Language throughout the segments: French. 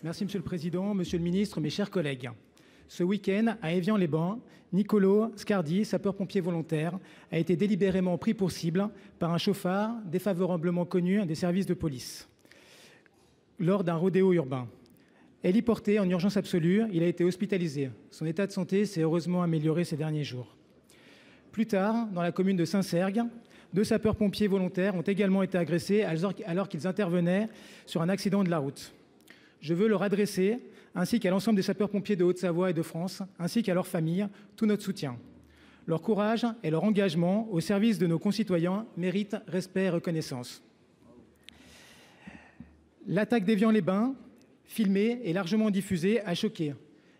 Merci Monsieur le Président, Monsieur le Ministre, mes chers collègues. Ce week-end, à Évian-les-Bains, Nicolo Scardi, sapeur-pompier volontaire, a été délibérément pris pour cible par un chauffard défavorablement connu des services de police lors d'un rodéo urbain. Héliporté en urgence absolue, il a été hospitalisé. Son état de santé s'est heureusement amélioré ces derniers jours. Plus tard, dans la commune de Saint-Sergue, 2 sapeurs-pompiers volontaires ont également été agressés alors qu'ils intervenaient sur un accident de la route. Je veux leur adresser, ainsi qu'à l'ensemble des sapeurs-pompiers de Haute-Savoie et de France, ainsi qu'à leurs familles, tout notre soutien. Leur courage et leur engagement au service de nos concitoyens méritent respect et reconnaissance. L'attaque d'Évian-les-Bains, filmée et largement diffusée, a choqué.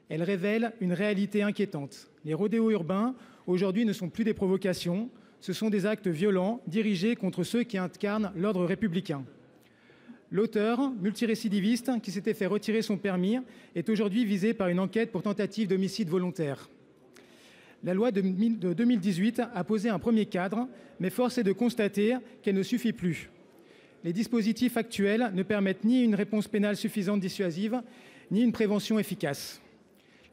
Elle révèle une réalité inquiétante. Les rodéos urbains, aujourd'hui, ne sont plus des provocations, ce sont des actes violents dirigés contre ceux qui incarnent l'ordre républicain. L'auteur, multirécidiviste, qui s'était fait retirer son permis, est aujourd'hui visé par une enquête pour tentative d'homicide volontaire. La loi de 2018 a posé un premier cadre, mais force est de constater qu'elle ne suffit plus. Les dispositifs actuels ne permettent ni une réponse pénale suffisante dissuasive, ni une prévention efficace.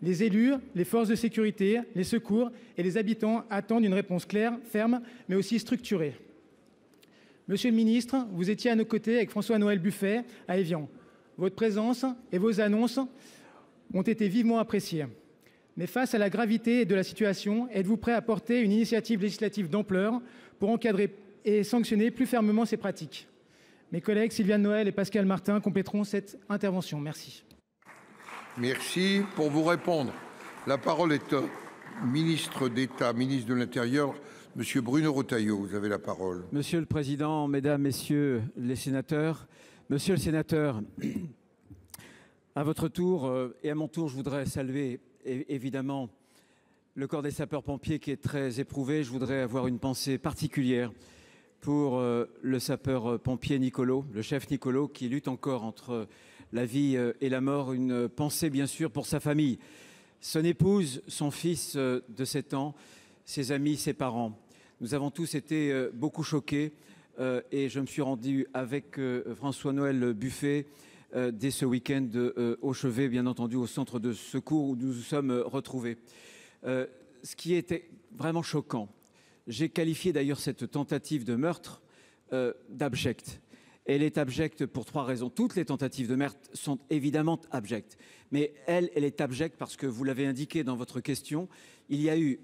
Les élus, les forces de sécurité, les secours et les habitants attendent une réponse claire, ferme, mais aussi structurée. Monsieur le ministre, vous étiez à nos côtés avec François-Noël Buffet à Évian. Votre présence et vos annonces ont été vivement appréciées. Mais face à la gravité de la situation, êtes-vous prêt à porter une initiative législative d'ampleur pour encadrer et sanctionner plus fermement ces pratiques? Mes collègues Sylviane Noël et Pascal Martin compléteront cette intervention. Merci. Merci. Pour vous répondre, la parole est au ministre d'État, ministre de l'Intérieur, Monsieur Bruno Retailleau. Vous avez la parole. Monsieur le Président, Mesdames, Messieurs les sénateurs, Monsieur le sénateur, à votre tour et à mon tour, je voudrais saluer évidemment le corps des sapeurs-pompiers qui est très éprouvé. Je voudrais avoir une pensée particulière pour le sapeur-pompier Nicolo, le chef Nicolo, qui lutte encore entre la vie et la mort. Une pensée bien sûr pour sa famille, son épouse, son fils de 7 ans, ses amis, ses parents. Nous avons tous été beaucoup choqués et je me suis rendu avec François-Noël Buffet dès ce week-end au chevet, bien entendu, au centre de secours où nous nous sommes retrouvés. Ce qui était vraiment choquant, j'ai qualifié d'ailleurs cette tentative de meurtre d'abjecte. Elle est abjecte pour 3 raisons. Toutes les tentatives de meurtre sont évidemment abjectes. Mais elle est abjecte parce que, vous l'avez indiqué dans votre question, il y a eu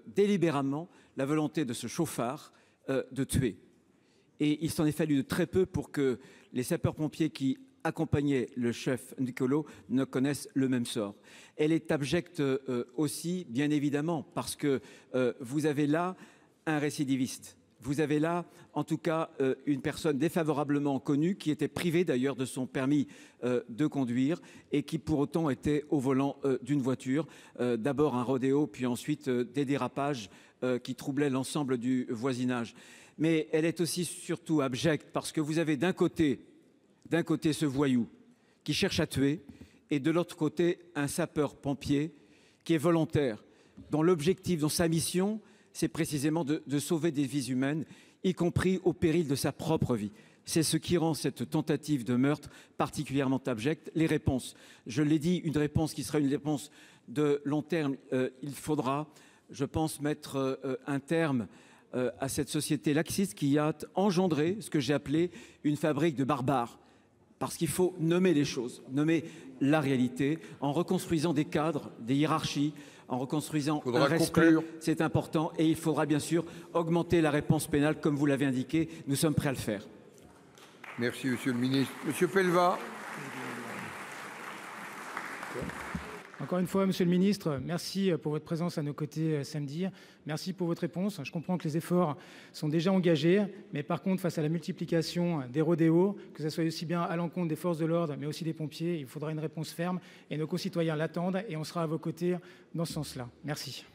délibérément la volonté de ce chauffard de tuer. Et il s'en est fallu de très peu pour que les sapeurs-pompiers qui accompagnaient le chef Nicolo ne connaissent le même sort. Elle est abjecte aussi, bien évidemment, parce que vous avez là un récidiviste. Vous avez là, en tout cas, une personne défavorablement connue qui était privée d'ailleurs de son permis de conduire et qui pour autant était au volant d'une voiture. D'abord un rodéo, puis ensuite des dérapages qui troublaient l'ensemble du voisinage. Mais elle est aussi surtout abjecte parce que vous avez d'un côté ce voyou qui cherche à tuer et de l'autre côté un sapeur-pompier qui est volontaire, dont l'objectif, dont sa mission, c'est précisément de sauver des vies humaines, y compris au péril de sa propre vie. C'est ce qui rend cette tentative de meurtre particulièrement abjecte. Les réponses, je l'ai dit, une réponse qui sera une réponse de long terme. Il faudra, je pense, mettre un terme à cette société laxiste qui a engendré ce que j'ai appelé une fabrique de barbares. Parce qu'il faut nommer les choses, nommer la réalité, en reconstruisant des cadres, des hiérarchies, en reconstruisant un respect, c'est important. Et il faudra bien sûr augmenter la réponse pénale, comme vous l'avez indiqué. Nous sommes prêts à le faire. Merci, Monsieur le Ministre. Monsieur Pellevat. Encore une fois, Monsieur le Ministre, merci pour votre présence à nos côtés samedi. Merci pour votre réponse. Je comprends que les efforts sont déjà engagés, mais par contre, face à la multiplication des rodéos, que ce soit aussi bien à l'encontre des forces de l'ordre, mais aussi des pompiers, il faudra une réponse ferme et nos concitoyens l'attendent et on sera à vos côtés dans ce sens-là. Merci.